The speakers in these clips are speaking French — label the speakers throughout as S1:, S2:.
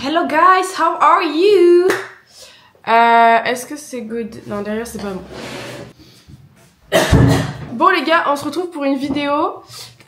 S1: Hello guys, how are you? Est-ce que c'est good? Non, derrière c'est pas bon. Bon les gars, on se retrouve pour une vidéo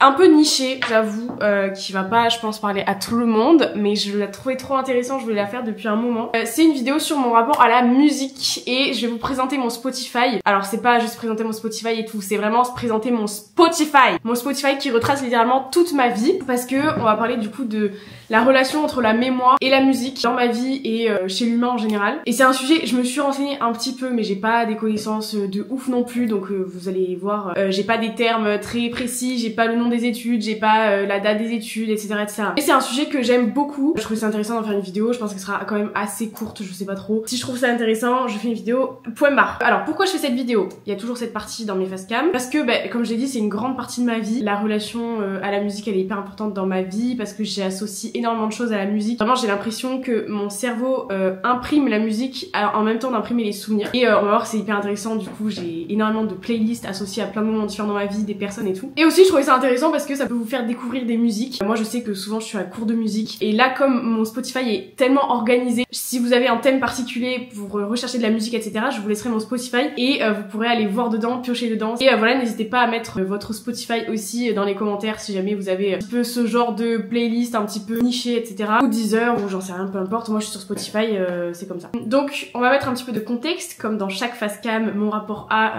S1: un peu nichée, j'avoue, qui va pas, je pense, parler à tout le monde, mais je la trouvais trop intéressante, je voulais la faire depuis un moment. C'est une vidéo sur mon rapport à la musique et je vais vous présenter mon Spotify. Alors c'est pas juste présenter mon Spotify et tout, c'est vraiment présenter mon Spotify. Mon Spotify qui retrace littéralement toute ma vie, parce que on va parler du coup de la relation entre la mémoire et la musique dans ma vie et chez l'humain en général. Et c'est un sujet, je me suis renseignée un petit peu, mais j'ai pas des connaissances de ouf non plus, donc vous allez voir, j'ai pas des termes très précis, j'ai pas le nom des études, j'ai pas la date des études, etc., etc. Et c'est un sujet que j'aime beaucoup. Je trouve ça intéressant d'en faire une vidéo. Je pense qu'elle sera quand même assez courte, je sais pas trop. Si je trouve ça intéressant, je fais une vidéo. Point barre. Alors pourquoi je fais cette vidéo? Il y a toujours cette partie dans mes facecam parce que, comme je l'ai dit, c'est une grande partie de ma vie. La relation à la musique, elle est hyper importante dans ma vie parce que j'associe énormément de choses à la musique. Vraiment, j'ai l'impression que mon cerveau imprime la musique en même temps d'imprimer les souvenirs. Et on va voir, c'est hyper intéressant. Du coup, j'ai énormément de playlists associées à plein de moments différents dans ma vie, des personnes et tout. Et aussi, je trouvais ça intéressant parce que ça peut vous faire découvrir des musiques. Moi je sais que souvent je suis à court de musique et là comme mon Spotify est tellement organisé, si vous avez un thème particulier pour rechercher de la musique, etc., je vous laisserai mon Spotify et vous pourrez aller voir dedans, piocher dedans. Et voilà, n'hésitez pas à mettre votre Spotify aussi dans les commentaires si jamais vous avez un petit peu ce genre de playlist un petit peu niché, etc., ou Deezer ou j'en sais rien, peu importe. Moi je suis sur Spotify, c'est comme ça. Donc on va mettre un petit peu de contexte, comme dans chaque facecam, mon rapport à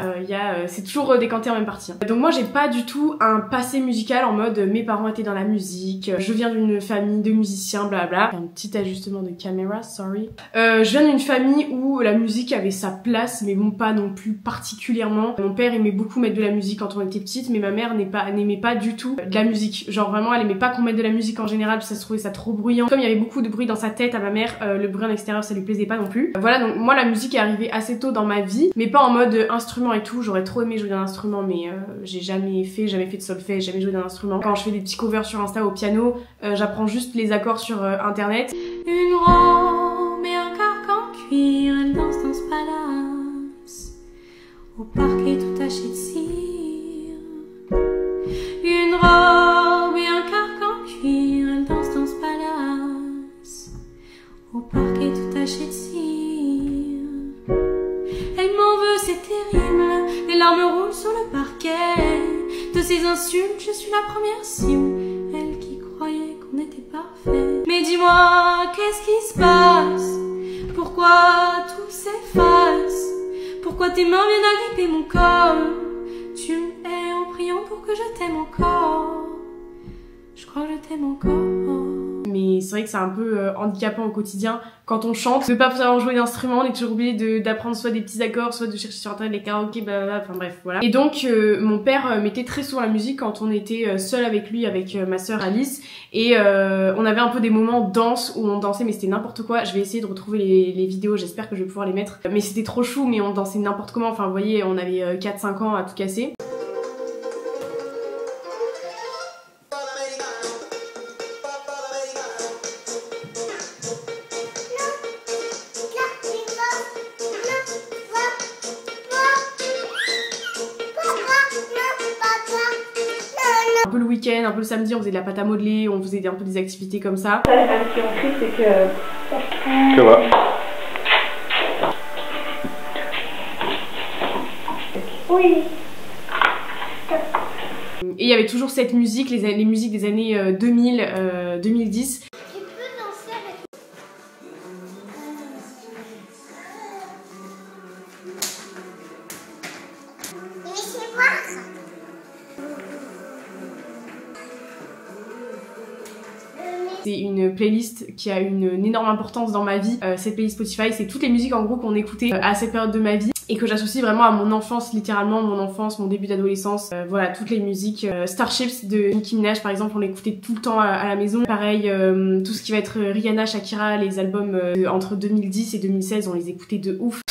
S1: c'est toujours décanté en même partie. Donc moi j'ai pas du tout un passé musical en mode mes parents étaient dans la musique, je viens d'une famille de musiciens, blabla. Un petit ajustement de caméra, sorry. Je viens d'une famille où la musique avait sa place, mais bon, pas non plus particulièrement. Mon père aimait beaucoup mettre de la musique quand on était petite, mais ma mère n'aimait pas du tout de la musique. Genre vraiment, elle aimait pas qu'on mette de la musique en général, parce qu'elle trouvait ça trop bruyant. Comme il y avait beaucoup de bruit dans sa tête à ma mère, le bruit en extérieur, ça lui plaisait pas non plus. Voilà, donc moi la musique est arrivée assez tôt dans ma vie, mais pas en mode instrument et tout. J'aurais trop aimé jouer d'un instrument, mais j'ai jamais fait de solfège, jamais joué d'un instrument. Quand je fais des petits covers sur Insta au piano, j'apprends juste les accords sur internet.
S2: Une robe et un carcan cuir, elle danse dans ce palace, au parquet tout taché de cire. Une robe et un carcan cuir, elle danse dans ce palace, au parquet tout taché de cire. Elle m'en veut, c'est terrible, les larmes roulent sur le parquet. De ces insultes, je suis la première cible, elle qui croyait qu'on était parfait. Mais dis-moi, qu'est-ce qui se passe? Pourquoi tout s'efface? Pourquoi tes mains viennent agripper mon corps? Tu me hais en priant pour que je t'aime encore. Je crois que je t'aime encore.
S1: Mais c'est vrai que c'est un peu handicapant au quotidien quand on chante, de pas savoir jouer d'instrument, on est toujours obligé d'apprendre soit des petits accords, soit de chercher sur internet les karaokés, blablabla, enfin bref, voilà. Et donc mon père mettait très souvent la musique quand on était seul avec lui, avec ma sœur Alice, et on avait un peu des moments danse où on dansait, mais c'était n'importe quoi. Je vais essayer de retrouver les vidéos, j'espère que je vais pouvoir les mettre, mais c'était trop chou, mais on dansait n'importe comment, enfin vous voyez, on avait 4-5 ans à tout casser. Un peu le week-end, un peu le samedi, on faisait de la pâte à modeler, on faisait un peu des activités comme ça.
S3: La qui ont crie, c'est que...
S4: Que va.
S3: Oui.
S1: Et il y avait toujours cette musique, les musiques des années 2000, 2010. C'est une playlist qui a une énorme importance dans ma vie. Cette playlist Spotify, c'est toutes les musiques en gros qu'on écoutait à cette période de ma vie et que j'associe vraiment à mon enfance, littéralement mon enfance, mon début d'adolescence. Voilà, toutes les musiques. Starships de Nicki Minaj par exemple, on l'écoutait tout le temps à la maison. Pareil, tout ce qui va être Rihanna, Shakira, les albums entre 2010 et 2016, on les écoutait de ouf.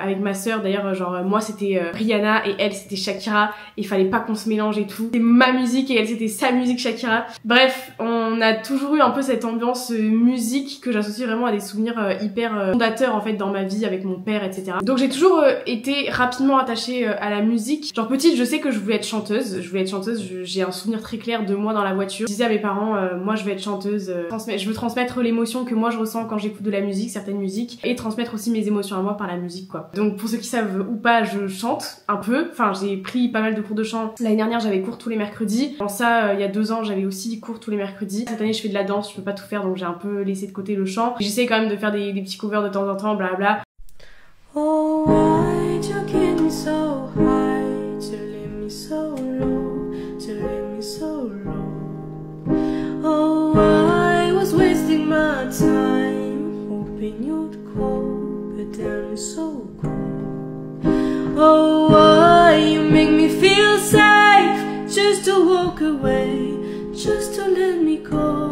S1: Avec ma sœur d'ailleurs, genre moi c'était Rihanna et elle c'était Shakira, et il fallait pas qu'on se mélange et tout. C'était ma musique et elle c'était sa musique Shakira. Bref, on a toujours eu un peu cette ambiance musique que j'associe vraiment à des souvenirs hyper fondateurs en fait dans ma vie avec mon père, etc. Donc j'ai toujours été rapidement attachée à la musique. Genre petite, je sais que je voulais être chanteuse. J'ai un souvenir très clair de moi dans la voiture. Je disais à mes parents, moi je vais être chanteuse. Je veux transmettre l'émotion que moi je ressens quand j'écoute de la musique, certaines musiques, et transmettre aussi mes émotions à moi par la musique, quoi. Donc pour ceux qui savent ou pas, je chante un peu. Enfin, j'ai pris pas mal de cours de chant. L'année dernière, j'avais cours tous les mercredis. Avant ça, il y a 2 ans, j'avais aussi cours tous les mercredis. Cette année, je fais de la danse, je peux pas tout faire, donc j'ai un peu laissé de côté le chant. J'essaie quand même de faire des petits covers de temps en temps, blabla.
S2: Oh, why'd you get me so high, to leave me so low, to leave me so low. Oh, I was wasting my time, hoping you'd call, but then it's so cold. Oh, why you make me feel safe, just to walk away, just to let me go.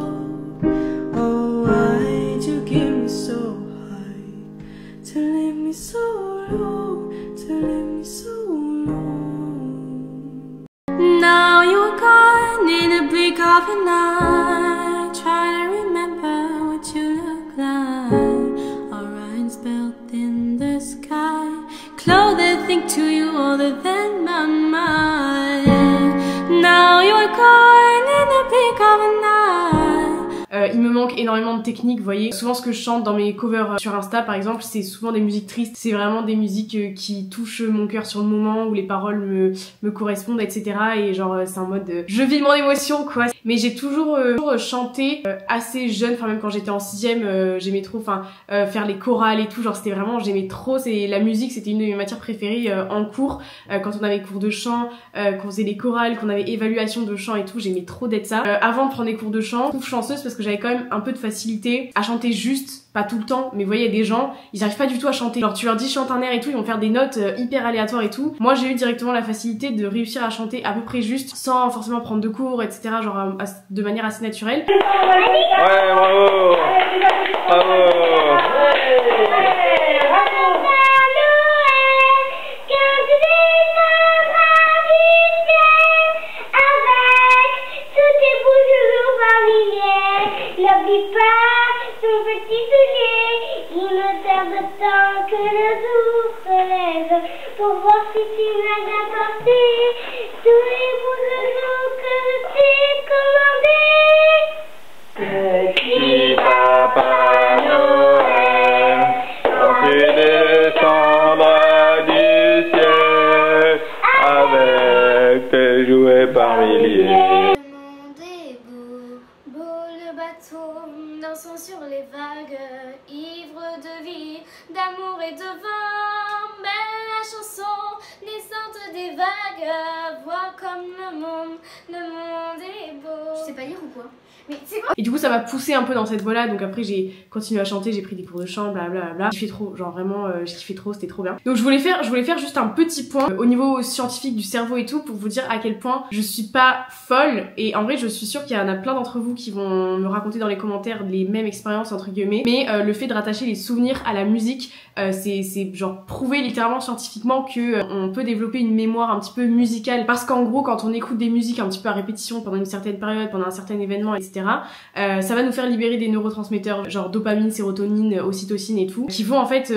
S2: Oh, why'd you get me so high, to leave me so low, to leave me so low. Now you're gone in a blink of an eye, try to remember what you look like. Our lines built in the sky, clothes that think to you older than my mind. Now you're gone in a blink of an eye.
S1: Il me manque énormément de technique, vous voyez. Souvent ce que je chante dans mes covers sur Insta par exemple, c'est souvent des musiques tristes. C'est vraiment des musiques qui touchent mon cœur sur le moment, où les paroles me correspondent, etc. Et genre c'est en mode je vis mon émotion, quoi. Mais j'ai toujours chanté assez jeune, enfin même quand j'étais en 6ème, j'aimais trop faire les chorales et tout, genre c'était vraiment, j'aimais trop. La musique, c'était une de mes matières préférées en cours, quand on avait cours de chant, qu'on faisait les chorales, qu'on avait évaluation de chant et tout, j'aimais trop d'être ça. Avant de prendre des cours de chant, je trouve chanceuse parce que j'avais quand même un peu de facilité à chanter juste, pas tout le temps, mais vous voyez, il y a des gens, ils arrivent pas du tout à chanter. Genre tu leur dis chante un air et tout, ils vont faire des notes hyper aléatoires et tout. Moi j'ai eu directement la facilité de réussir à chanter à peu près juste, sans forcément prendre de cours, etc. Genre de manière assez naturelle.
S4: Ouais, bravo! Bravo!
S3: N'oublie pas ton petit soulier, il ne tarde tant que le jour se lève pour voir si tu m'as bien porté tous les bouts de jour que je t'ai commandé.
S4: Petit Papa Noël, quand tu descendras du ciel avec tes jouets par milliers.
S3: Dansons sur les vagues, ivres de vie, d'amour et de vent. Belle la chanson, naissante des vagues. Vois comme le monde est beau. Je sais pas lire ou quoi? Mais c'est quoi?
S1: Et du coup ça m'a poussé un peu dans cette voie-là, donc après j'ai continué à chanter, j'ai pris des cours de chant, blablabla. J'ai kiffé trop, genre vraiment j'ai kiffé trop, c'était trop bien. Donc je voulais faire juste un petit point au niveau scientifique du cerveau et tout, pour vous dire à quel point je suis pas folle. Et en vrai je suis sûre qu'il y en a plein d'entre vous qui vont me raconter dans les commentaires les mêmes expériences entre guillemets. Mais le fait de rattacher les souvenirs à la musique, c'est genre prouvé littéralement scientifiquement que on peut développer une mémoire un petit peu musicale. Parce qu'en gros quand on écoute des musiques un petit peu à répétition pendant une certaine période, pendant un certain événement, etc. Ça va nous faire libérer des neurotransmetteurs genre dopamine, sérotonine, ocytocine et tout, qui vont en fait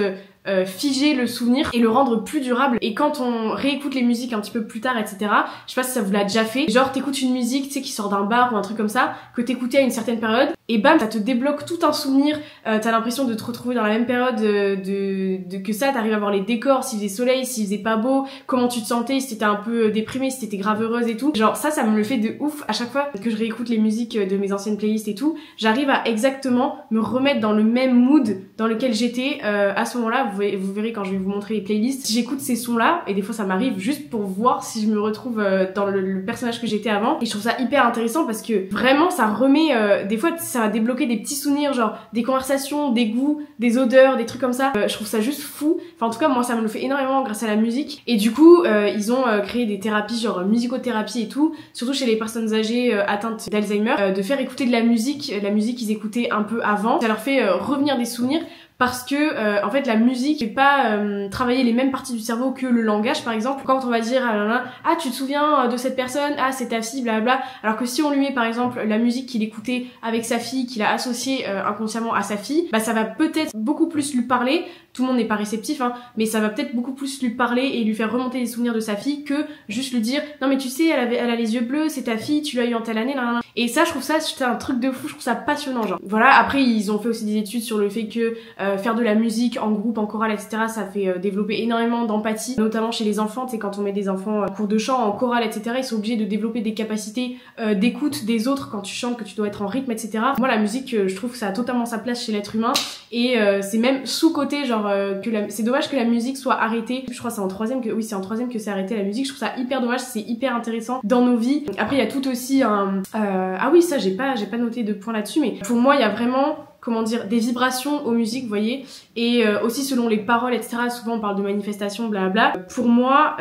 S1: figer le souvenir et le rendre plus durable. Et quand on réécoute les musiques un petit peu plus tard, etc., je sais pas si ça vous l'a déjà fait, genre t'écoutes une musique, tu sais, qui sort d'un bar ou un truc comme ça, que t'écoutais à une certaine période, et bam, ça te débloque tout un souvenir, t'as l'impression de te retrouver dans la même période que ça, t'arrives à voir les décors, s'il faisait soleil, s'il faisait pas beau, comment tu te sentais, si t'étais un peu déprimée, si t'étais grave heureuse et tout. Genre ça me le fait de ouf à chaque fois que je réécoute les musiques de mes anciennes playlists et tout, j'arrive à exactement me remettre dans le même mood dans lequel j'étais à ce moment-là. Vous verrez quand je vais vous montrer les playlists, j'écoute ces sons-là, et des fois ça m'arrive juste pour voir si je me retrouve dans le personnage que j'étais avant. Et je trouve ça hyper intéressant parce que vraiment ça remet, des fois ça va débloquer des petits souvenirs, genre des conversations, des goûts, des odeurs, des trucs comme ça. Je trouve ça juste fou. Enfin en tout cas moi ça me le fait énormément grâce à la musique. Et du coup ils ont créé des thérapies genre musicothérapie et tout, surtout chez les personnes âgées atteintes d'Alzheimer, de faire écouter de la musique qu'ils écoutaient un peu avant. Ça leur fait revenir des souvenirs. Parce que en fait la musique fait pas travailler les mêmes parties du cerveau que le langage par exemple. Quand on va dire ah tu te souviens de cette personne, ah c'est ta fille, blablabla, alors que si on lui met par exemple la musique qu'il écoutait avec sa fille, qu'il a associée inconsciemment à sa fille, bah ça va peut-être beaucoup plus lui parler. Tout le monde n'est pas réceptif hein, mais ça va peut-être beaucoup plus lui parler et lui faire remonter les souvenirs de sa fille que juste lui dire non mais tu sais elle a les yeux bleus, c'est ta fille, tu l'as eu en telle année, nan. Et ça je trouve ça c'est un truc de fou, je trouve ça passionnant genre. Voilà, après ils ont fait aussi des études sur le fait que faire de la musique en groupe, en chorale, etc. ça fait développer énormément d'empathie, notamment chez les enfants. Tu sais, quand on met des enfants en cours de chant, en chorale, etc. ils sont obligés de développer des capacités d'écoute des autres quand tu chantes, que tu dois être en rythme, etc. Moi la musique je trouve que ça a totalement sa place chez l'être humain et c'est même sous-côté genre c'est dommage que la musique soit arrêtée. Je crois que c'est en troisième que c'est arrêté la musique. Je trouve ça hyper dommage, c'est hyper intéressant dans nos vies. Après il y a tout aussi un ah oui ça j'ai pas noté de point là-dessus, mais pour moi il y a vraiment comment dire, des vibrations aux musiques, vous voyez, et aussi selon les paroles, etc. Souvent on parle de manifestations, blablabla. Pour moi,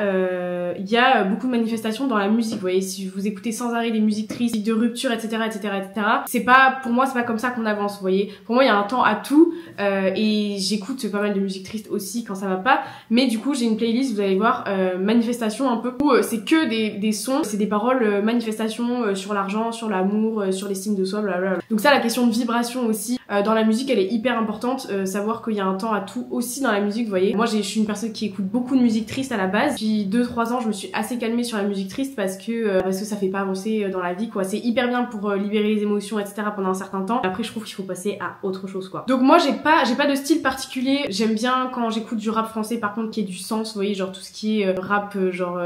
S1: il y a beaucoup de manifestations dans la musique, vous voyez, si vous écoutez sans arrêt des musiques tristes, de rupture, etc., etc., etc. C'est pas, pour moi, c'est pas comme ça qu'on avance, vous voyez. Pour moi, il y a un temps à tout, et j'écoute pas mal de musique triste aussi quand ça va pas, mais du coup, j'ai une playlist, vous allez voir, manifestation un peu, où c'est que des sons, c'est des paroles, manifestations sur l'argent, sur l'amour, sur l'estime de soi, blablabla. Donc ça, la question de vibration aussi, dans la musique elle est hyper importante, savoir qu'il y a un temps à tout aussi dans la musique, vous voyez. Moi je suis une personne qui écoute beaucoup de musique triste à la base. Depuis 2-3 ans je me suis assez calmée sur la musique triste parce que ça fait pas avancer dans la vie quoi. C'est hyper bien pour libérer les émotions etc pendant un certain temps. Après je trouve qu'il faut passer à autre chose quoi. Donc moi j'ai pas de style particulier. J'aime bien quand j'écoute du rap français par contre qui ait du sens, vous voyez, genre tout ce qui est rap genre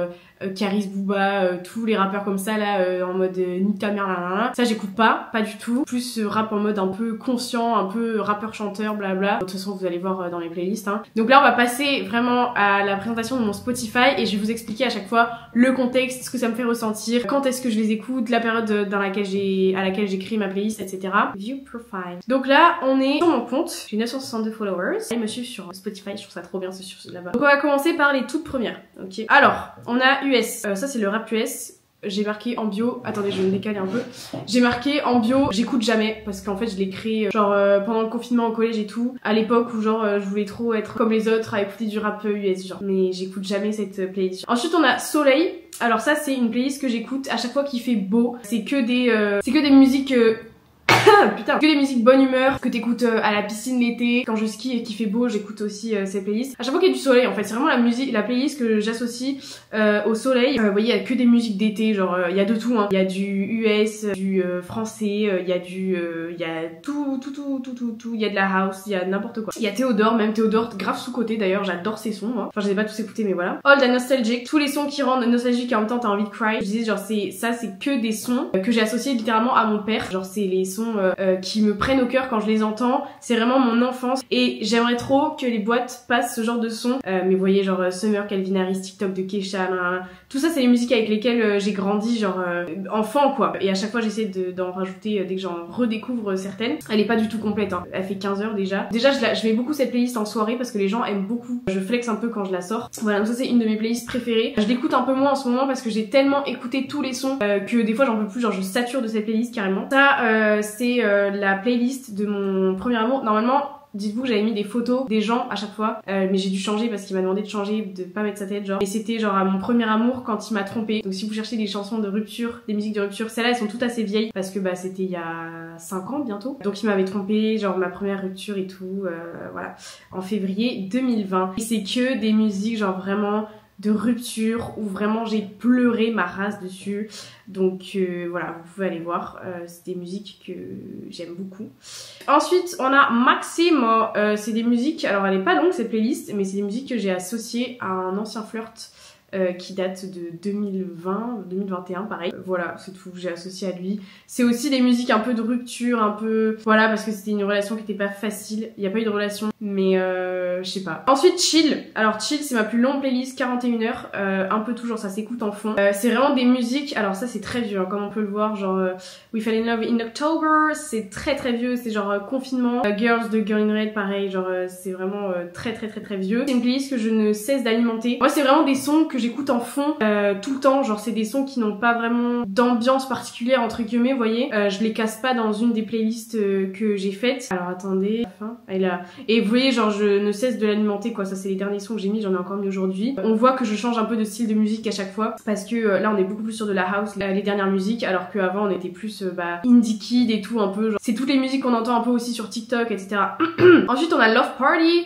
S1: Caris, Booba, tous les rappeurs comme ça là en mode nique ta mère là. Ça j'écoute pas du tout. Plus rap en mode un peu conscient, un peu rappeur chanteur blabla. De toute façon vous allez voir dans les playlists hein. Donc là on va passer vraiment à la présentation de mon Spotify et je vais vous expliquer à chaque fois le contexte, ce que ça me fait ressentir, quand est-ce que je les écoute, la période à laquelle j'ai créé ma playlist, etc. View profile. Donc là on est sur mon compte, j'ai 962 followers. Ils me suivent sur Spotify, je trouve ça trop bien ce sur là-bas. Donc on va commencer par les toutes premières. Ok. Alors on a US. Ça c'est le rap US. J'ai marqué en bio, attendez je vais me décaler un peu. J'ai marqué en bio, j'écoute jamais parce qu'en fait je l'ai créé genre pendant le confinement au collège et tout. À l'époque où genre je voulais trop être comme les autres à écouter du rap US genre. Mais j'écoute jamais cette playlist. Ensuite on a Soleil. Alors ça c'est une playlist que j'écoute à chaque fois qu'il fait beau. C'est que des musiques... putain, que les musiques bonne humeur que t'écoutes à la piscine l'été, quand je skie et qu'il fait beau, j'écoute aussi ces playlists. À chaque fois qu'il y a du soleil, en fait, c'est vraiment la playlist que j'associe au soleil. Vous voyez, il y a que des musiques d'été, genre il y a de tout, hein. Il y a du US, du français, il y a tout, il y a de la house, il y a n'importe quoi. Il y a Théodore, même Théodore, grave sous-côté d'ailleurs, j'adore ses sons, moi. Enfin, je les ai pas tous écoutés, mais voilà. All the nostalgic, tous les sons qui rendent nostalgique et en même temps t'as envie de cry. Je disais, genre, c'est que des sons que j'ai associés littéralement à mon père. Genre, c'est les sons qui me prennent au cœur quand je les entends. C'est vraiment mon enfance et j'aimerais trop que les boîtes passent ce genre de son. Mais vous voyez genre Summer, Calvin Harris, TikTok de Kesha, tout ça c'est les musiques avec lesquelles j'ai grandi genre enfant quoi. Et à chaque fois j'essaie d'en rajouter dès que j'en redécouvre certaines. Elle est pas du tout complète hein. Elle fait 15 heures déjà. Déjà je mets beaucoup cette playlist en soirée parce que les gens aiment beaucoup. Je flex un peu quand je la sors. Voilà, donc ça c'est une de mes playlists préférées. Je l'écoute un peu moins en ce moment parce que j'ai tellement écouté tous les sons que des fois j'en peux plus, genre je sature de cette playlist carrément. Ça c'est la playlist de mon premier amour. Normalement dites-vous que j'avais mis des photos des gens à chaque fois, mais j'ai dû changer parce qu'il m'a demandé de changer, de pas mettre sa tête genre. Et c'était genre à mon premier amour quand il m'a trompé. Donc si vous cherchez des chansons de rupture, des musiques de rupture, celles-là elles sont toutes assez vieilles parce que bah c'était il y a 5 ans bientôt. Donc il m'avait trompé, genre ma première rupture et tout, voilà, en février 2020. Et c'est que des musiques genre vraiment de rupture où vraiment j'ai pleuré ma race dessus. Donc voilà, vous pouvez aller voir, c'est des musiques que j'aime beaucoup. Ensuite on a Maximo, c'est des musiques, alors elle est pas longue cette playlist, mais c'est des musiques que j'ai associées à un ancien flirt qui date de 2021 pareil. Voilà, c'est tout, j'ai associé à lui. C'est aussi des musiques un peu de rupture, un peu... Voilà, parce que c'était une relation qui était pas facile. Il n'y a pas eu de relation, mais je sais pas. Ensuite, Chill. Alors Chill, c'est ma plus longue playlist, 41 heures. Un peu toujours, ça s'écoute en fond. C'est vraiment des musiques... Alors ça, c'est très vieux, hein, comme on peut le voir. Genre We Fell in Love in October, c'est très très vieux. C'est genre confinement. Girls de Girl in Red, pareil. Genre c'est vraiment très vieux. C'est une playlist que je ne cesse d'alimenter. Moi, c'est vraiment des sons que j'écoute en fond tout le temps. Genre c'est des sons qui n'ont pas vraiment d'ambiance particulière entre guillemets, vous voyez. Je les casse pas dans une des playlists que j'ai faites. Alors attendez, enfin, elle est là. Et vous voyez, genre je ne cesse de l'alimenter quoi. Ça c'est les derniers sons que j'ai mis, j'en ai encore mis aujourd'hui. On voit que je change un peu de style de musique à chaque fois parce que là on est beaucoup plus sur de la house, les dernières musiques, alors qu'avant on était plus indie kid et tout un peu. Genre, c'est toutes les musiques qu'on entend un peu aussi sur TikTok, etc. Ensuite on a Love Party.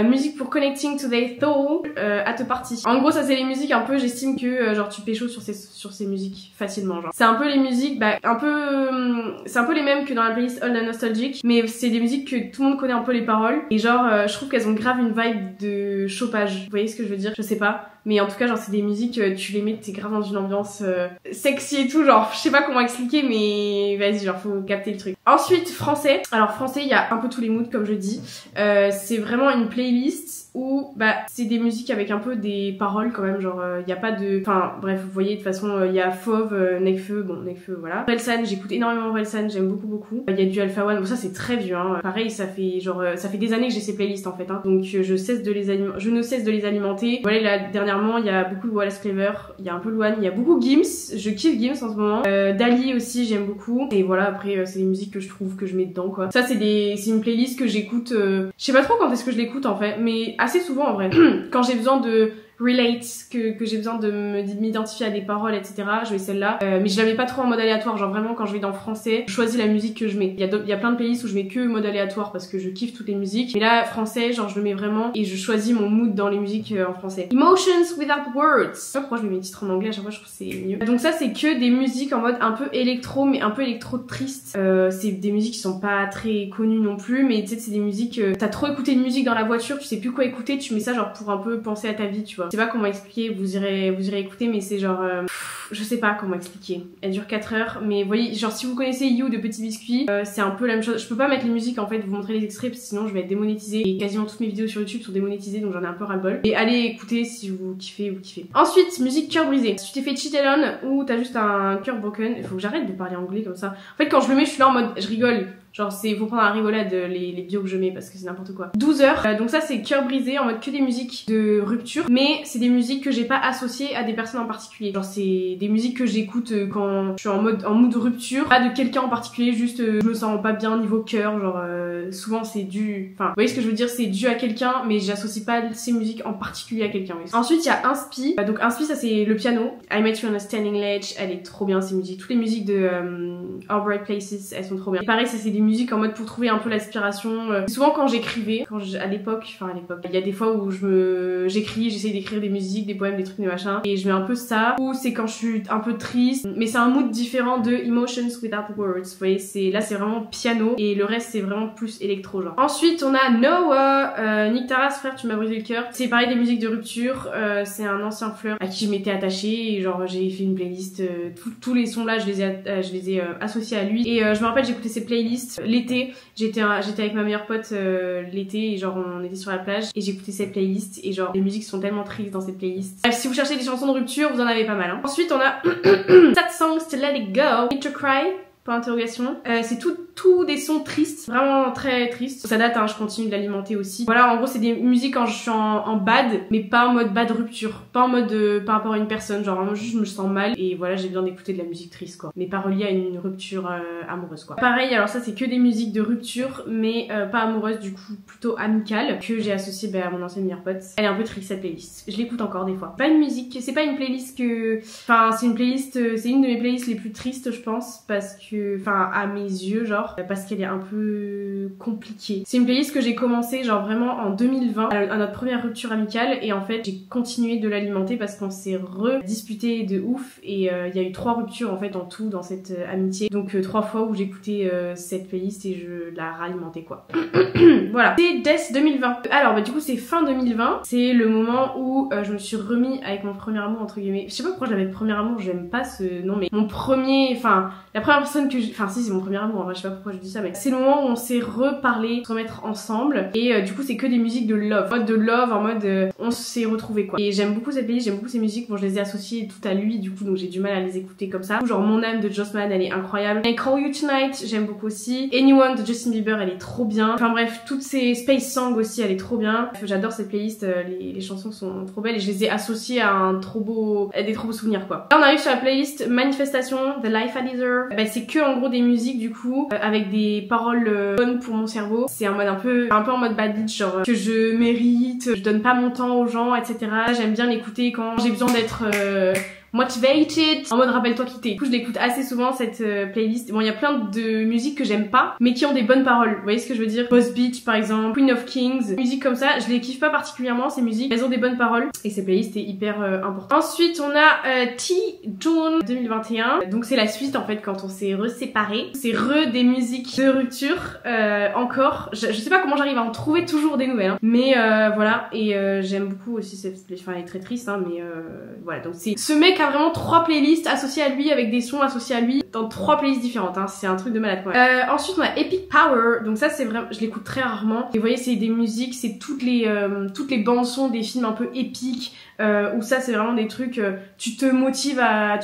S1: Musique pour connecting to their soul at a party. En gros ça c'est les musiques un peu, j'estime que genre tu pécho sur ces musiques facilement, genre c'est un peu les musiques c'est un peu les mêmes que dans la playlist All the Nostalgic, mais c'est des musiques que tout le monde connaît un peu les paroles et genre je trouve qu'elles ont grave une vibe de chauffage, vous voyez ce que je veux dire, je sais pas, mais en tout cas genre c'est des musiques tu les mets, t'es grave dans une ambiance sexy et tout, genre je sais pas comment expliquer mais vas-y, genre faut capter le truc. Ensuite français, alors français il y a un peu tous les moods comme je dis, c'est vraiment une playlist où c'est des musiques avec un peu des paroles quand même, genre il y a pas de, enfin bref vous voyez de toute façon il y a Fauve, Nekfeu, bon Nekfeu voilà, Orelsan, j'écoute énormément Orelsan, j'aime beaucoup, il y a du Alpha One, bon ça c'est très vieux hein, pareil ça fait genre ça fait des années que j'ai ces playlists en fait hein, donc je ne cesse de les alimenter. Voilà là dernièrement il y a beaucoup de Wallace Cleaver, il y a un peu Luan, il y a beaucoup Gims, je kiffe Gims en ce moment, Dali aussi j'aime beaucoup et voilà après c'est des musiques que je trouve que je mets dedans quoi. Ça c'est une playlist que j'écoute, je sais pas trop quand est-ce que je l'écoute en fait, mais assez souvent en vrai. Quand j'ai besoin de relate, que j'ai besoin de m'identifier à des paroles etc, je mets celle-là, mais je la mets pas trop en mode aléatoire, genre vraiment quand je vais dans le français je choisis la musique que je mets. Il y a plein de playlists où je mets que mode aléatoire parce que je kiffe toutes les musiques, mais là français genre je le mets vraiment et je choisis mon mood dans les musiques en français. Emotions Without Words, je sais pas pourquoi je mets mes titres en anglais à chaque fois, je trouve que c'est mieux. Donc ça c'est que des musiques en mode un peu électro, mais un peu électro triste, c'est des musiques qui sont pas très connues non plus, mais tu sais c'est des musiques, t'as trop écouté de musique dans la voiture, tu sais plus quoi écouter, tu mets ça genre pour un peu penser à ta vie, tu vois. Je sais pas comment expliquer, vous irez écouter, mais c'est genre je sais pas comment expliquer. Elle dure 4 heures, mais vous voyez, genre si vous connaissez You de Petit Biscuit, c'est un peu la même chose. Je peux pas mettre les musiques en fait, vous montrer les extraits parce que sinon je vais être démonétisée et quasiment toutes mes vidéos sur YouTube sont démonétisées, donc j'en ai un peu ras-le-bol. Et allez écouter si vous kiffez. Ensuite, musique cœur brisé. Si tu t'es fait cheater on ou t'as juste un cœur broken, il faut que j'arrête de parler anglais comme ça. En fait quand je le mets je suis là en mode je rigole. Genre faut prendre à rigolade les bios que je mets parce que c'est n'importe quoi. 12 heures, donc ça c'est cœur brisé en mode que des musiques de rupture, mais c'est des musiques que j'ai pas associées à des personnes en particulier. Genre c'est des musiques que j'écoute quand je suis en mood de rupture, pas de quelqu'un en particulier, juste je me sens pas bien niveau cœur, genre souvent c'est dû, enfin vous voyez ce que je veux dire, c'est dû à quelqu'un, mais j'associe pas ces musiques en particulier à quelqu'un. Oui. Ensuite il y a Inspi, donc Inspi ça c'est le piano, I Met You on a Standing Ledge, elle est trop bien ces musiques, toutes les musiques de Our Bright Places elles sont trop bien. Et pareil ça c'est des musique en mode pour trouver un peu l'aspiration. Souvent quand j'écrivais, à l'époque, il y a des fois où j'essayais d'écrire des musiques, des poèmes, des trucs, des machins, et je mets un peu ça, ou c'est quand je suis un peu triste, mais c'est un mood différent de Emotions Without Words, vous voyez, là c'est vraiment piano, et le reste c'est vraiment plus électro genre. Ensuite on a Noah, Nick Taras, frère tu m'as brisé le cœur, c'est pareil des musiques de rupture, c'est un ancien fleur à qui je m'étais attachée, et genre j'ai fait une playlist, tous les sons là je les ai associés à lui, et je me rappelle j'écoutais ces playlists l'été, j'étais avec ma meilleure pote l'été et genre on était sur la plage et j'écoutais cette playlist et genre les musiques sont tellement tristes dans cette playlist. Bref, si vous cherchez des chansons de rupture, vous en avez pas mal hein. Ensuite on a Sad Songs to Let It Go, Need to Cry, point d'interrogation. C'est tout des sons tristes, vraiment très tristes. Ça date, hein, je continue de l'alimenter aussi. Voilà, en gros c'est des musiques quand je suis en bad, mais pas en mode bad rupture, pas en mode par rapport à une personne, genre vraiment juste je me sens mal et voilà j'ai besoin d'écouter de la musique triste quoi, mais pas reliée à une rupture amoureuse quoi. Pareil, alors ça c'est que des musiques de rupture, mais pas amoureuse du coup, plutôt amicale, que j'ai associée à mon ancienne meilleure pote. Elle est un peu triste cette playlist, je l'écoute encore des fois. Pas une musique, c'est pas une playlist que... Enfin c'est une playlist, c'est une de mes playlists les plus tristes je pense, parce que que, enfin à mes yeux genre, parce qu'elle est un peu compliquée. C'est une playlist que j'ai commencé genre vraiment en 2020 à notre première rupture amicale et en fait j'ai continué de l'alimenter parce qu'on s'est redisputé de ouf et il y a eu 3 ruptures en fait en tout dans cette amitié, donc 3 fois où j'écoutais cette playlist et je la ralimentais quoi. Voilà, c'est Death 2020. Alors bah du coup c'est fin 2020, c'est le moment où je me suis remis avec mon premier amour entre guillemets. Je sais pas pourquoi je l'avais premier amour, j'aime pas ce nom mais mon premier, enfin la première personne que enfin si c'est mon premier amour en vrai, je sais pas pourquoi je dis ça mais c'est le moment où on s'est reparlé, se remettre ensemble et du coup c'est que des musiques de love, en mode on s'est retrouvés quoi. Et j'aime beaucoup cette playlist, j'aime beaucoup ces musiques, bon je les ai associées tout à lui du coup donc j'ai du mal à les écouter comme ça. Genre Mon âme de Jossman elle est incroyable, I Call You Tonight j'aime beaucoup aussi, Anyone de Justin Bieber elle est trop bien, enfin bref toutes ces Space Songs aussi elle est trop bien. J'adore cette playlist, les chansons sont trop belles et je les ai associées à des trop beaux souvenirs quoi. Là on arrive sur la playlist Manifestation, The Life I Deserve. Bah, c'est que en gros des musiques du coup avec des paroles bonnes pour mon cerveau. C'est un mode un peu en mode bad bitch, genre que je mérite, je donne pas mon temps aux gens, etc. J'aime bien l'écouter quand j'ai besoin d'être motivated, en mode rappelle-toi qui t'es. Du coup je l'écoute assez souvent cette playlist. Bon il y a plein de musiques que j'aime pas mais qui ont des bonnes paroles, vous voyez ce que je veux dire. Boss Beach par exemple, Queen of Kings, musique comme ça, je les kiffe pas particulièrement ces musiques, elles ont des bonnes paroles et ces playlists est hyper important. Ensuite on a T June 2021, donc c'est la suite en fait quand on s'est reséparés. C'est des musiques de rupture encore, je sais pas comment j'arrive à en trouver toujours des nouvelles hein. Mais voilà et j'aime beaucoup aussi cette playlist, enfin elle est très triste hein mais voilà donc c'est ce mec a vraiment 3 playlists associées à lui avec des sons associés à lui dans 3 playlists différentes hein. C'est un truc de malade quoi. Ensuite on a Epic Power, donc ça c'est vraiment, je l'écoute très rarement et vous voyez c'est des musiques, c'est toutes les bandes son des films un peu épiques où ça c'est vraiment des trucs tu te motives à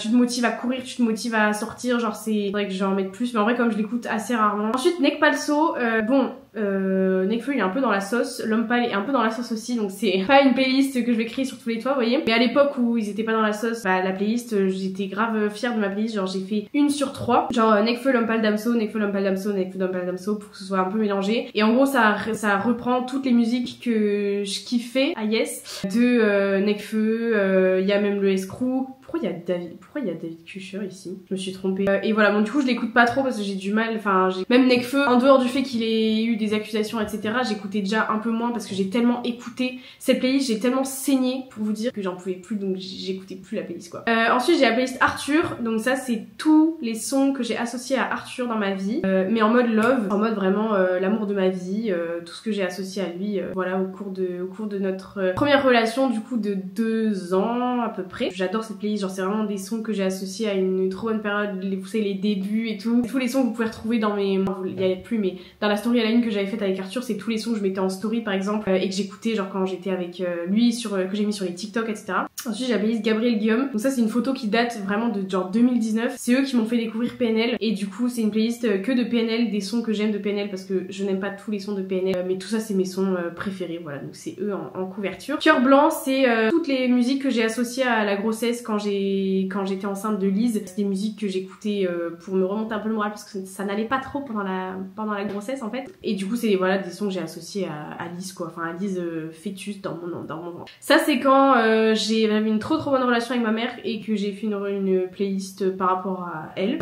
S1: courir, tu te motives à sortir, genre c'est vrai que je vais en mettre plus mais en vrai comme je l'écoute assez rarement. Ensuite Nekpalso, bon Nekfeu il est un peu dans la sauce, L'Homme Pâle est un peu dans la sauce aussi donc c'est pas une playlist que je vais créer sur tous les toits vous voyez, mais à l'époque où ils étaient pas dans la sauce, bah la playlist j'étais grave fière de ma playlist, genre j'ai fait 1 sur 3, genre Nekfeu, L'Homme Pâle, Damso, Nekfeu, L'Homme Pâle, Damso, Nekfeu, L'Homme Pâle, Damso pour que ce soit un peu mélangé et en gros ça reprend toutes les musiques que je kiffais à Yes de Nekfeu, il y a même le Escrew. Pourquoi il y a David Kusher ici? Je me suis trompée. Et voilà, bon du coup je l'écoute pas trop parce que j'ai du mal, enfin même Nekfeu, en dehors du fait qu'il ait eu des accusations etc, j'écoutais déjà un peu moins parce que j'ai tellement écouté cette playlist, j'ai tellement saigné pour vous dire que j'en pouvais plus donc j'écoutais plus la playlist quoi. Ensuite j'ai la playlist Arthur, donc ça c'est tous les sons que j'ai associés à Arthur dans ma vie, mais en mode love, en mode vraiment l'amour de ma vie, tout ce que j'ai associé à lui, voilà au cours de notre première relation du coup de 2 ans à peu près. J'adore cette playlist. Genre c'est vraiment des sons que j'ai associés à une trop bonne période, vous savez les débuts et tout. Tous les sons que vous pouvez retrouver dans mes... il y avait plus mais dans la story à la une que j'avais faite avec Arthur, c'est tous les sons que je mettais en story par exemple et que j'écoutais genre quand j'étais avec lui, que j'ai mis sur les TikTok etc. Ensuite j'ai la playlist Gabriel Guillaume, donc ça c'est une photo qui date vraiment de genre 2019. C'est eux qui m'ont fait découvrir PNL et du coup c'est une playlist que de PNL, des sons que j'aime de PNL parce que je n'aime pas tous les sons de PNL mais tout ça c'est mes sons préférés, voilà donc c'est eux en couverture. Cœur blanc c'est toutes les musiques que j'ai associées à la grossesse quand j'étais enceinte de Lise. C'est des musiques que j'écoutais pour me remonter un peu le moral parce que ça n'allait pas trop pendant la grossesse en fait. Et du coup c'est voilà des sons que j'ai associés à Lise quoi, enfin à Lise fœtus dans mon ventre. Ça c'est quand j'avais une trop bonne relation avec ma mère et que j'ai fait une playlist par rapport à elle.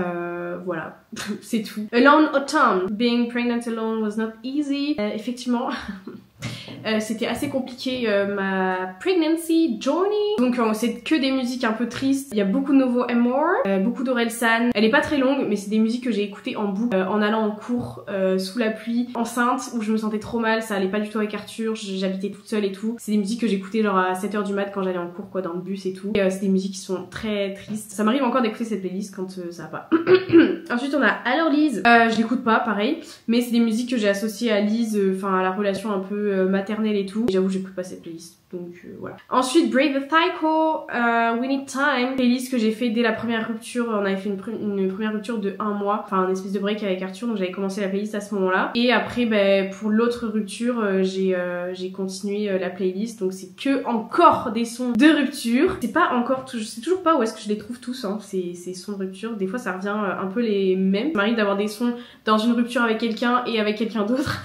S1: Voilà, c'est tout. Alone Autumn, being pregnant alone was not easy. Effectivement. C'était assez compliqué ma pregnancy journey. Donc c'est que des musiques un peu tristes. Il y a beaucoup de Novo Amor, beaucoup d'Orelsan. Elle est pas très longue mais c'est des musiques que j'ai écoutées en boucle en allant en cours sous la pluie, enceinte où je me sentais trop mal, ça allait pas du tout avec Arthur, j'habitais toute seule et tout. C'est des musiques que j'écoutais genre à 7h du mat quand j'allais en cours quoi, dans le bus et tout. Et c'est des musiques qui sont très tristes. Ça m'arrive encore d'écouter cette playlist quand ça va pas. Ensuite on a Alors Lise, je l'écoute pas pareil, mais c'est des musiques que j'ai associées à Lise, enfin à la relation un peu maternelle et tout. J'avoue j'écoute pas cette playlist donc voilà. Ensuite Brave the Psycho, We Need Time, playlist que j'ai fait dès la première rupture. On avait fait une première rupture de 1 mois, enfin un espèce de break avec Arthur, donc j'avais commencé la playlist à ce moment là et après pour l'autre rupture j'ai continué la playlist, donc c'est que encore des sons de rupture. C'est pas encore, je sais toujours pas où est-ce que je les trouve tous hein, ces sons de rupture. Des fois ça revient un peu les mêmes. Il m'arrive d'avoir des sons dans une rupture avec quelqu'un et avec quelqu'un d'autre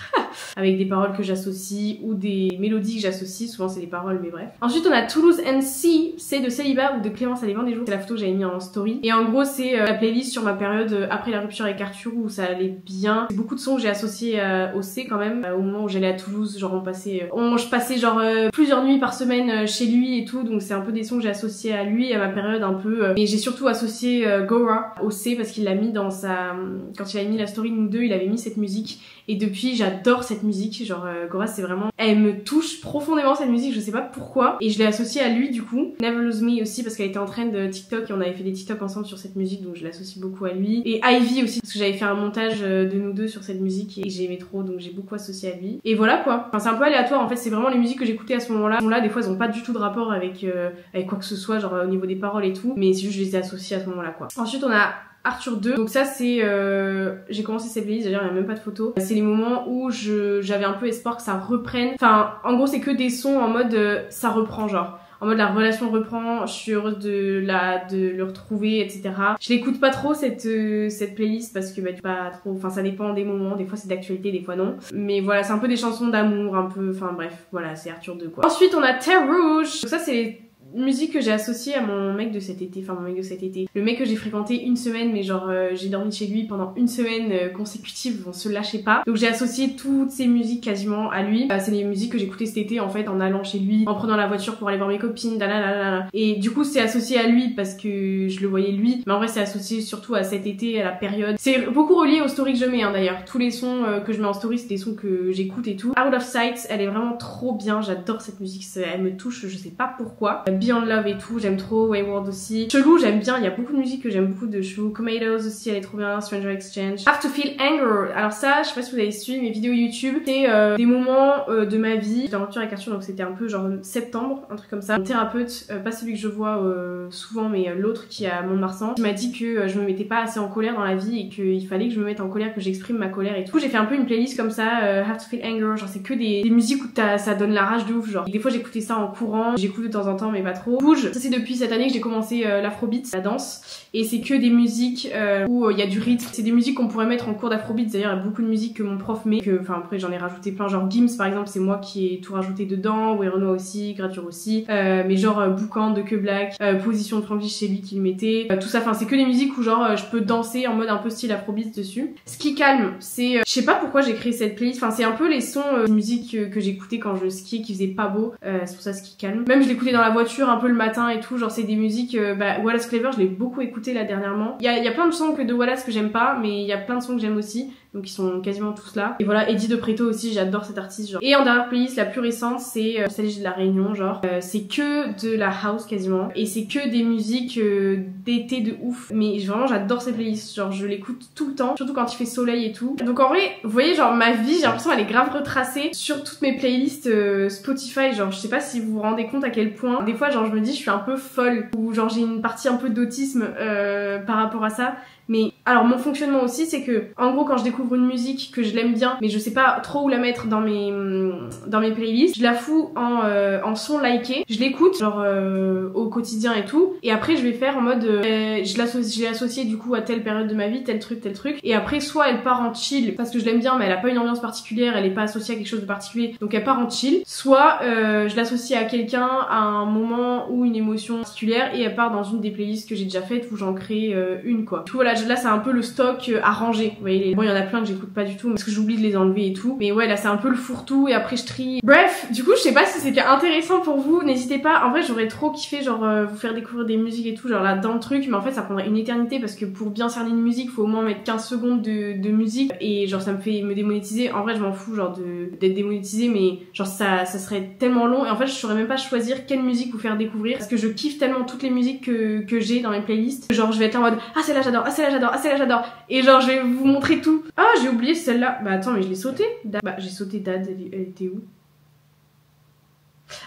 S1: avec des paroles que j'associe ou des mélodies que j'associe, souvent c'est des paroles mais bref. Ensuite on a Toulouse NC, c'est de Célibat ou de Clémence, ça dépend des jours, c'est la photo que j'avais mis en story. Et en gros c'est la playlist sur ma période après la rupture avec Arthur où ça allait bien. C'est beaucoup de sons que j'ai associés au C quand même, au moment où j'allais à Toulouse, genre je passais genre plusieurs nuits par semaine chez lui et tout, donc c'est un peu des sons que j'ai associés à lui, à ma période un peu. Et j'ai surtout associé Gora au C parce qu'il l'a mis dans sa... Quand il a mis la story de nous deux, il avait mis cette musique. Et depuis, j'adore cette musique. Genre, Gora, c'est vraiment... Elle me touche profondément cette musique, je sais pas pourquoi. Et je l'ai associée à lui du coup. Never Lose Me aussi parce qu'elle était en trend de TikTok et on avait fait des TikTok ensemble sur cette musique, donc je l'associe beaucoup à lui. Et Ivy aussi parce que j'avais fait un montage de nous deux sur cette musique et j'aimais trop, donc j'ai beaucoup associé à lui. Et voilà quoi. Enfin, c'est un peu aléatoire en fait, c'est vraiment les musiques que j'écoutais à ce moment-là. Des fois, elles ont pas du tout de rapport avec quoi que ce soit, genre au niveau des paroles et tout. Mais c'est juste je les ai associées à ce moment-là quoi. Ensuite, on a Arthur 2, donc ça c'est j'ai commencé cette playlist, d'ailleurs il n'y a même pas de photos. C'est les moments où j'avais un peu espoir que ça reprenne. Enfin en gros c'est que des sons en mode ça reprend, genre en mode la relation reprend, je suis heureuse de le retrouver, etc. Je l'écoute pas trop cette playlist parce que pas trop, enfin ça dépend des moments, des fois c'est d'actualité, des fois non. Mais voilà, c'est un peu des chansons d'amour, un peu, enfin bref, voilà, c'est Arthur 2 quoi. Ensuite on a Terre Rouge, donc ça c'est les musique que j'ai associée à mon mec de cet été, le mec que j'ai fréquenté une semaine, mais genre j'ai dormi chez lui pendant une semaine consécutive, on se lâchait pas, donc j'ai associé toutes ces musiques quasiment à lui. C'est les musiques que j'écoutais cet été en fait en allant chez lui, en prenant la voiture pour aller voir mes copines, et du coup c'est associé à lui parce que je le voyais lui, mais en vrai c'est associé surtout à cet été, à la période. C'est beaucoup relié aux stories que je mets d'ailleurs, tous les sons que je mets en story c'est des sons que j'écoute et tout. Out of Sight, elle est vraiment trop bien, j'adore cette musique, elle me touche, je sais pas pourquoi. Beyond Love et tout, j'aime trop. Wayward aussi. Chelou, j'aime bien. Il y a beaucoup de musique que j'aime beaucoup de Chelou. Tomatoes aussi, elle est trop bien. Stranger Exchange. Have to Feel Anger. Alors ça, je sais pas si vous avez suivi mes vidéos YouTube. C'est des moments de ma vie. J'étais en rupture avec Arthur, donc c'était un peu genre septembre, un truc comme ça. Mon thérapeute, pas celui que je vois souvent, mais l'autre qui est à Mont-de-Marsan, qui m'a dit que je me mettais pas assez en colère dans la vie et qu'il fallait que je me mette en colère, que j'exprime ma colère et tout. Du coup, j'ai fait un peu une playlist comme ça, Have to Feel Anger. Genre c'est que des musiques où ça donne la rage de ouf. Genre des fois j'écoutais ça en courant, j'écoute de temps en temps, mais pas trop. Ça c'est depuis cette année que j'ai commencé l'afrobeat, la danse, et c'est que des musiques où il y a du rythme. C'est des musiques qu'on pourrait mettre en cours d'afrobeat, d'ailleurs il y a beaucoup de musiques que mon prof met, enfin après j'en ai rajouté plein, genre Gims par exemple c'est moi qui ai tout rajouté dedans, Renoir aussi, Gradure aussi, mais genre Boucan de Que Black, Position de Franglish c'est lui qui le mettait, tout ça, enfin c'est que des musiques où genre je peux danser en mode un peu style afrobeat dessus. Ce qui calme, c'est je sais pas pourquoi j'ai créé cette playlist, enfin c'est un peu les sons de musique que j'écoutais quand je skiais qui faisaient pas beau, c'est pour ça ce qui calme. Même je l'écoutais dans la voiture un peu le matin et tout, genre c'est des musiques, Wallace Cleaver je l'ai beaucoup écouté là dernièrement. Il y a plein de sons de Wallace que j'aime pas, mais il y a plein de sons que j'aime aussi, donc ils sont quasiment tous là. Et voilà, Eddie de Preto aussi, j'adore cet artiste, genre. Et en dernière playlist, la plus récente, c'est celle de la Réunion, genre. C'est que de la house quasiment, et c'est que des musiques d'été de ouf. Mais vraiment j'adore cette playlist, genre je l'écoute tout le temps, surtout quand il fait soleil et tout. Donc en vrai, vous voyez genre ma vie, j'ai l'impression elle est grave retracée sur toutes mes playlists Spotify, genre je sais pas si vous vous rendez compte à quel point des fois genre je me dis je suis un peu folle, ou genre j'ai une partie un peu d'autisme par rapport à ça. Mais alors mon fonctionnement aussi c'est que en gros quand je découvre une musique que je l'aime bien mais je sais pas trop où la mettre dans mes playlists, je la fous en son liké, je l'écoute genre au quotidien et tout, et après je vais faire en mode je l'ai associée du coup à telle période de ma vie, tel truc, et après soit elle part en chill parce que je l'aime bien mais elle a pas une ambiance particulière, elle est pas associée à quelque chose de particulier donc elle part en chill, soit je l'associe à quelqu'un à un moment ou une émotion particulière et elle part dans une des playlists que j'ai déjà faites où j'en crée une quoi. Du coup voilà, là c'est un peu le stock à ranger, vous voyez. Bon il y en a plein que j'écoute pas du tout parce que j'oublie de les enlever et tout, mais ouais là c'est un peu le fourre-tout et après je trie. Bref, du coup je sais pas si c'était intéressant pour vous, n'hésitez pas. En vrai j'aurais trop kiffé genre vous faire découvrir des musiques et tout genre là dans le truc, mais en fait ça prendrait une éternité parce que pour bien cerner une musique faut au moins mettre 15 secondes de musique et genre ça me fait me démonétiser. En vrai je m'en fous genre d'être démonétisé, mais genre ça serait tellement long et en fait je saurais même pas choisir quelle musique vous faire découvrir parce que je kiffe tellement toutes les musiques que j'ai dans mes playlists, genre je vais être là en mode ah celle-là j'adore, ah celle-là j'adore, ah celle-là j'adore, et genre je vais vous montrer tout. Ah j'ai oublié celle-là, bah attends mais je l'ai sauté. Bah j'ai sauté Dad, elle était où?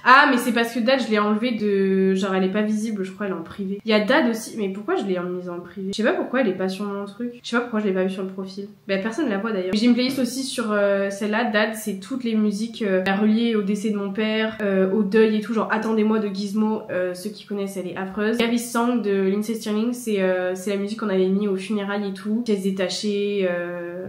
S1: Ah mais c'est parce que Dad je l'ai enlevé de... genre elle est pas visible, je crois, elle est en privé. Il y a Dad aussi, mais pourquoi je l'ai mise en privé? Je sais pas pourquoi elle est pas sur mon truc. Je sais pas pourquoi je l'ai pas vu sur le profil. Bah personne la voit d'ailleurs. J'ai une playlist aussi sur celle-là, Dad, c'est toutes les musiques reliées au décès de mon père, au deuil et tout, genre Attendez-moi de Gizmo, ceux qui connaissent elle est affreuse. Gary's Song de Lindsey Stirling, c'est la musique qu'on avait mis aux funérailles et tout. Pièces détachées,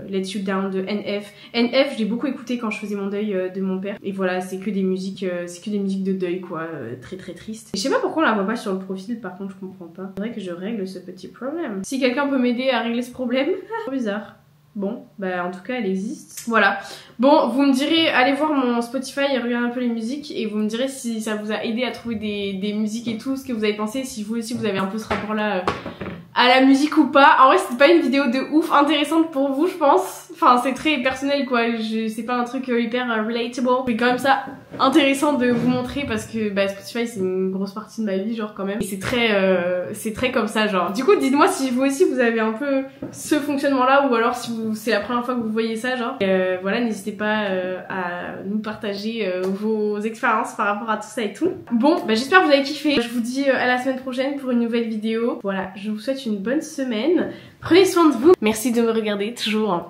S1: Let You Down de NF. NF, je l'ai beaucoup écouté quand je faisais mon deuil de mon père. Et voilà, c'est que des musiques de deuil, quoi, très très triste. Et je sais pas pourquoi on la voit pas sur le profil, par contre, je comprends pas. Faudrait que je règle ce petit problème. Si quelqu'un peut m'aider à régler ce problème, c'est bizarre. Bon, bah en tout cas elle existe. Voilà. Bon, vous me direz, allez voir mon Spotify et regardez un peu les musiques et vous me direz si ça vous a aidé à trouver des musiques et tout, ce que vous avez pensé, si vous aussi vous avez un peu ce rapport là à la musique ou pas. En vrai c'était pas une vidéo de ouf intéressante pour vous je pense. Enfin c'est très personnel quoi, c'est pas un truc hyper relatable. Mais quand même ça intéressant de vous montrer parce que bah, Spotify c'est une grosse partie de ma vie genre quand même. Et c'est très comme ça genre. Du coup dites-moi si vous aussi vous avez un peu ce fonctionnement là ou alors si c'est la première fois que vous voyez ça genre. Voilà, n'hésitez pas à nous partager vos expériences par rapport à tout ça et tout. Bon bah j'espère que vous avez kiffé. Je vous dis à la semaine prochaine pour une nouvelle vidéo. Voilà, je vous souhaite une bonne semaine. Prenez soin de vous. Merci de me regarder toujours.